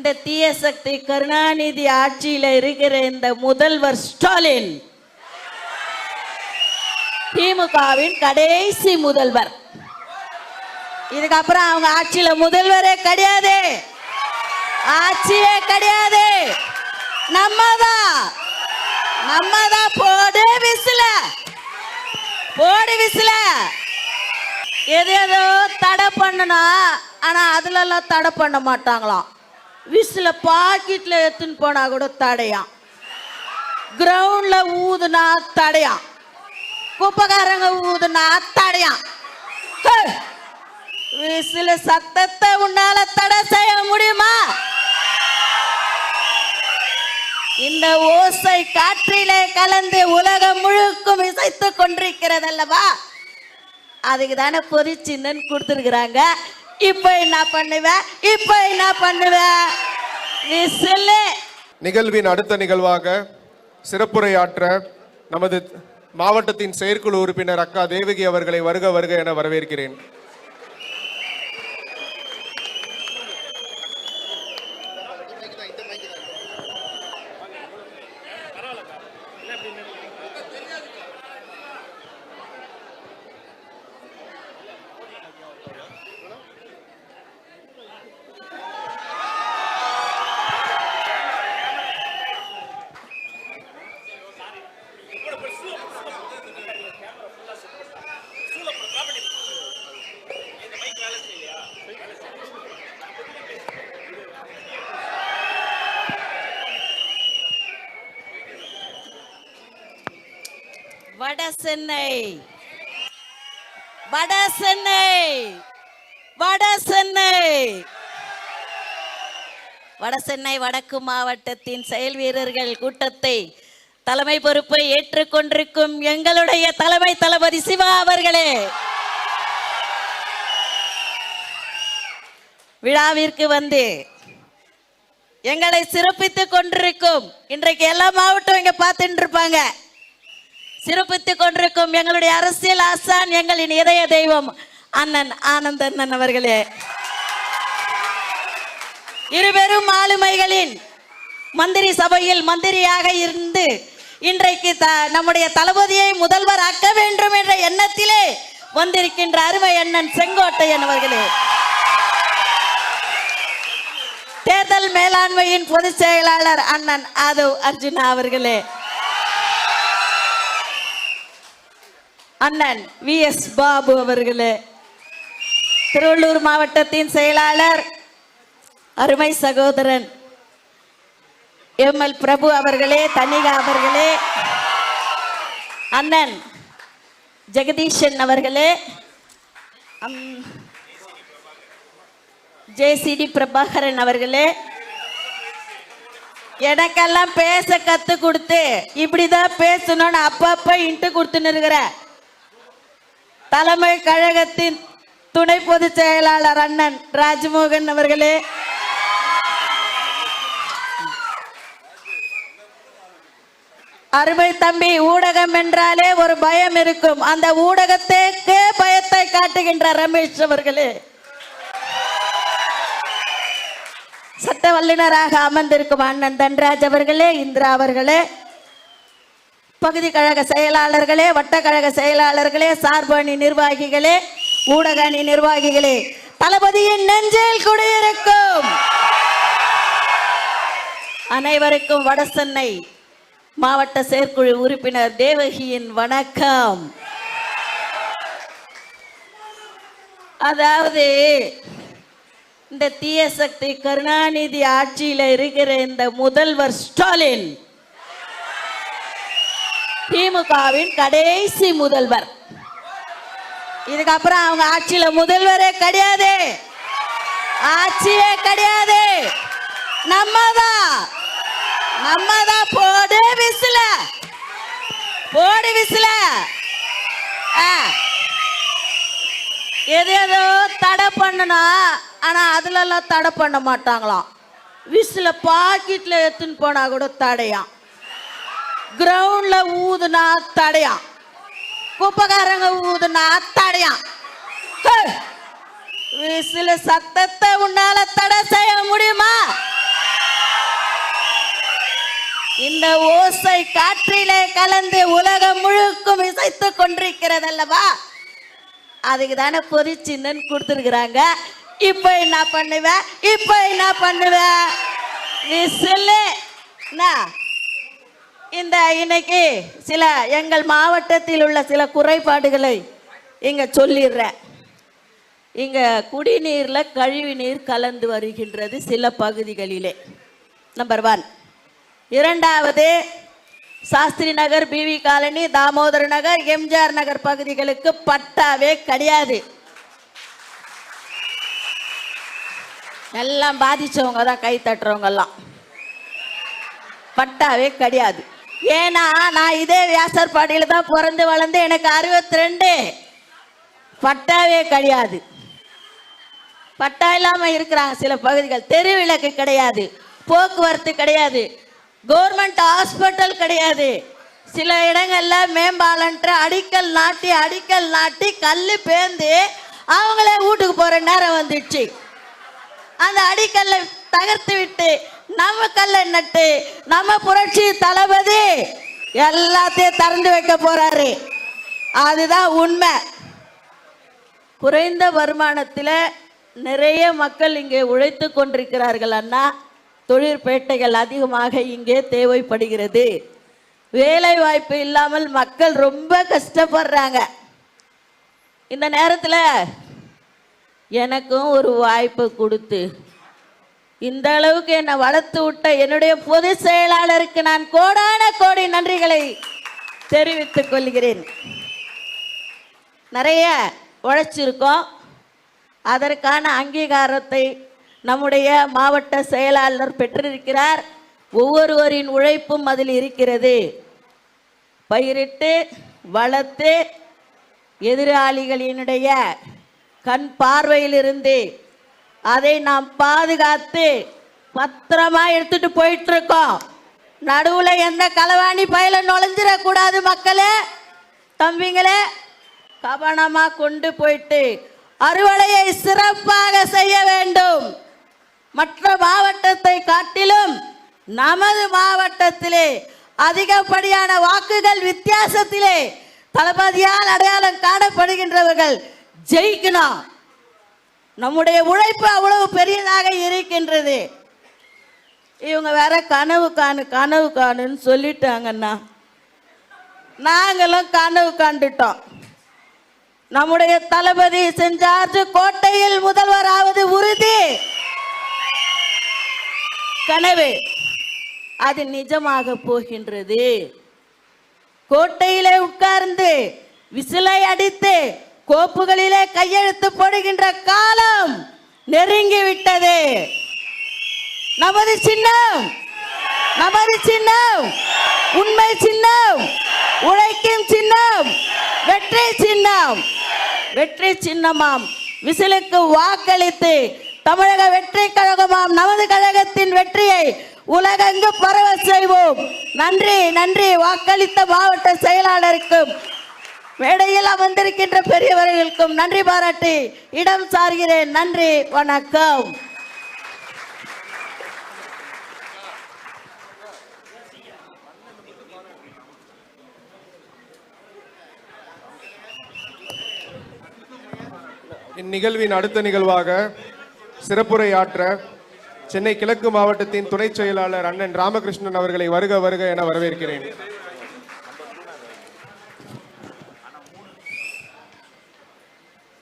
இந்த தீய சக்தி கருணாநிதி ஆட்சியில இருக்கிற இந்த முதல்வர் ஸ்டாலின் திமுகவின் கடைசி முதல்வர். இதுக்கப்புறம் அவங்க ஆட்சியில முதல்வரே கிடையாது, ஆட்சியே கிடையாது. நம்மதான் போடு விசில ஏதோ தடை பண்ணணும். ஆனா அதுல எல்லாம் தடை பண்ண மாட்டாங்களாம். விசில பாக்கெட்ல எடுத்துன்னு போனா கூட தடையாம், கிரவுண்ட்ல ஊதுனா தடையாம், குப்பைக்காரங்க ஊதுனா தடையாம். விசில சத்தத்தை உன்னால தடை செய்ய முடியுமா? இந்த ஓசை காற்றிலே கலந்து உலகம் முழுக்கும் இசைத்துக் கொண்டிருக்கிறதல்லவா, அதுக்கு தானே பொறிச்சின்னு கொடுத்துருக்குறாங்க. இப்ப என்ன பண்ணுவ விசில். நிகழ்வின் அடுத்த நிகழ்வாக சிறப்புரையாற்ற நமது மாவட்டத்தின் செயற்குழு உறுப்பினர் அக்கா தேவகி அவர்களை வருக வருக என வரவேற்கிறேன். வடசென்னை வடக்கு மாவட்டத்தின் செயல் வீரர்கள் கூட்டத்தை தலைமை பொறுப்பை ஏற்றுக்கொண்டிருக்கும் எங்களுடைய தலைமை தளபதி சிவா அவர்களே, விழாவிற்கு வந்து எங்களை சிறப்பித்துக் கொண்டிருக்கும், இன்றைக்கு எல்லா மாவட்டம் இங்க பார்த்துட்டு இருப்பாங்க, சிறப்பித்துக் கொண்டிருக்கும் எங்களுடைய அரசியல் ஆசான், எங்களின் இதய தெய்வம் அண்ணன் ஆனந்தன் அவர்களே, இருபெரும் ஆளுமைகளின் மந்திரி சபையில் மந்திரியாக இருந்து இன்றைக்கு நம்முடைய தளபதியை முதல்வர் ஆக்க வேண்டும் என்ற எண்ணத்திலே வந்திருக்கின்ற அருமை அண்ணன் செங்கோட்டையன் அவர்களே, தேர்தல் மேலாண்மையின் பொதுச் செயலாளர் அண்ணன் ஆதவ் அர்ஜுனா அவர்களே, அண்ணன் VS பாபு அவர்களே, திருவள்ளூர் மாவட்டத்தின் செயலாளர் அருமை சகோதரன் ML பிரபு அவர்களே, தனிகா அவர்களே, அண்ணன் ஜெகதீஷன் அவர்களே, JCD பிரபாகரன் அவர்களே, எனக்கெல்லாம் பேச கத்து கொடுத்து இப்படிதான் பேசணும்னு அப்பப்ப இன்ட்டு கொடுத்துன்னு இருக்கிற தலைமை கழகத்தின் துணை பொதுச் செயலாளர் அண்ணன் ராஜ்மோகன் அவர்களே, அருமை தம்பி, ஊடகம் என்றாலே ஒரு பயம் இருக்கும், அந்த ஊடகத்துக்கு பயத்தை காட்டுகின்ற ரமேஷ் அவர்களே, சட்ட வல்லுநராக அமர்ந்திருக்கும் அண்ணன் தன்ராஜ் அவர்களே, இந்திரா அவர்களே, பகுதி கழக செயலாளர்களே, வட்டக்கழக செயலாளர்களே, சார்பு அணி நிர்வாகிகளே, ஊடக அணி நிர்வாகிகளே, தளபதியின் நெஞ்சில் குடியிருக்கும் அனைவருக்கும் வடசென்னை மாவட்ட செயற்குழு உறுப்பினர் தேவகியின் வணக்கம். அதாவது இந்த தீய சக்தி கருணாநிதி ஆட்சியில இருக்கிற இந்த முதல்வர் ஸ்டாலின் திமுகவின் கடைசி முதல்வர். இதுக்கப்புறம் அவங்க ஆட்சியில முதல்வரே கிடையாது, ஆட்சியே கிடையாது. நம்மதான் போடு விசில ஏதோ தடை பண்ணணும். ஆனா அதுல எல்லாம் தடை பண்ண மாட்டாங்களாம். விசில பாக்கெட்ல எடுத்துன்னு போனா கூட தடையாம், கிரவுண்ட்ல ஊதுனா தடையாம், குப்பைக்காரங்க ஊதுனா தடையாம். விசில சத்தத்தை உன்னால தடை செய்ய முடியுமா? இந்த ஓசை காற்றிலே கலந்து உலகம் முழுக்கும் இசைத்து கொண்டிருக்கிறது அல்லவா? அதுக்கு தானே பொறிச்சின்னு கொடுத்துருக்குறாங்க. இப்போ என்ன பண்ணுவ? இப்போ என்ன பண்ணுவ? நீ சொல்லு. இந்த இன்னைக்கு சில எங்கள் மாவட்டத்தில் உள்ள சில குறைபாடுகளை இங்க சொல்லிடுறேன். இங்க குடிநீர்ல கழிவு நீர் கலந்து வருகின்றது சில பகுதிகளிலே. நம்பர் 1. இரண்டாவது, சாஸ்திரி நகர், பிவி காலனி, தாமோதர நகர், எம்ஜிஆர் நகர் பகுதிகளுக்கு பட்டாவே கிடையாது. எல்லாம் பாதிச்சவங்க தான், கை தட்டுறவங்க எல்லாம். பட்டாவே கிடையாது. ஏன்னா நான் இதே வியாசர்பாடியில் தான் பிறந்து வளர்ந்து, எனக்கு 62. பட்டாவே கிடையாது. பட்டா இல்லாம இருக்கிறாங்க சில பகுதிகள். தெருவிளக்கு கிடையாது, போக்குவரத்து கிடையாது, கவர்மெண்ட் ஹாஸ்பிட்டல் கிடையாது. சில இடங்கள்ல மேம்பாலன்ற அடிக்கல் நாட்டி கல் பேந்து அவங்களே வீட்டுக்கு போற நேரம் வந்துடுச்சு. அந்த அடிக்கல்லை தகர்த்து விட்டு நம்ம கல்லை நட்டு நம்ம புரட்சி தளபதி எல்லாத்தையும் திறந்து வைக்க போறாரு. அதுதான் உண்மை. குறைந்த வருமானத்தில் நிறைய மக்கள் இங்கே உழைத்து கொண்டிருக்கிறார்கள் அண்ணா. தொழிற்பேட்டைகள் அதிகமாக இங்கே தேவைப்படுகிறது. வேலை வாய்ப்பு இல்லாமல் மக்கள் ரொம்ப கஷ்டப்படுறாங்க. இந்த நேரத்தில் எனக்கும் ஒரு வாய்ப்பு கொடுத்து இந்த அளவுக்கு என்னை வளர்த்து விட்ட என்னுடைய பொதுச் செயலாளருக்கு நான் கோடான கோடி நன்றிகளை தெரிவித்துக் கொள்கிறேன். நிறைய உழைச்சிருக்கோம். அதற்கான அங்கீகாரத்தை நம்முடைய மாவட்ட செயலாளர் பெற்றிருக்கிறார். ஒவ்வொருவரின் உழைப்பும் அதில் இருக்கிறது. பயிரிட்டு வளர்த்து எதிராளிகளினுடைய கண் பார்வையிலிருந்து அதை நாம் பாதுகாத்து பத்திரமா எடுத்துட்டு போயிட்டு இருக்கோம். நடுவுல எந்த களவாணி பயில நுழைஞ்சிடக்கூடாது. மக்களே, தம்பிங்களே, கவனமா கொண்டு போயிட்டு அறுவடையை சிறப்பாக செய்ய வேண்டும். மற்ற மாவட்டத்தை காட்டிலும் நமது மாவட்டத்திலே அதிகப்படியான வாக்குகள் வித்தியாசத்திலே தளபதியால் அடையாளம் காணப்படுகின்றவர்கள் ஜெயிக்கணும். நம்முடைய உழைப்பு அவ்வளவு பெரியதாக இருக்கின்றது. இவங்க வேற கனவு காணுன்னு சொல்லிட்டாங்கண்ணா. நாங்களும் கனவு காண்டுட்டோம். நம்முடைய தளபதி செஞ்சார்ஜ் கோட்டையில் முதல்வராவது உறுதி. கனவு அது நிஜமாக போகின்றது. கோட்டையிலே உட்கார்ந்து விசிலை அடித்து கோப்புகளிலே கையெழுத்து போடுகின்ற காலம் நெருங்கி விட்டது. நமது சின்னம், நமது சின்னம் உண்மை சின்னம், உழைக்கும் சின்னம், வெற்றி சின்னம். வெற்றி சின்னமாம் விசிலுக்கு வாக்களித்து தமிழக வெற்றி கழகமாம் நமது கழகத்தின் வெற்றியை உலகெங்கு பரவ செய்வோம். நன்றி, நன்றி. வாக்களித்த மாவட்ட செயலாளருக்கும் மேடையில் அமர்ந்திருக்கின்ற பெரியவர்களுக்கும் நன்றி பாராட்டி இடம் சார்கிறேன். நன்றி, வணக்கம். இந்நிகழ்வின் அடுத்த நிகழ்வாக சிறப்புரையாற்ற சென்னை கிழக்கு மாவட்டத்தின் துணை செயலாளர் அண்ணன் ராமகிருஷ்ணன் அவர்களை வருக வருக என வரவேற்கிறேன்.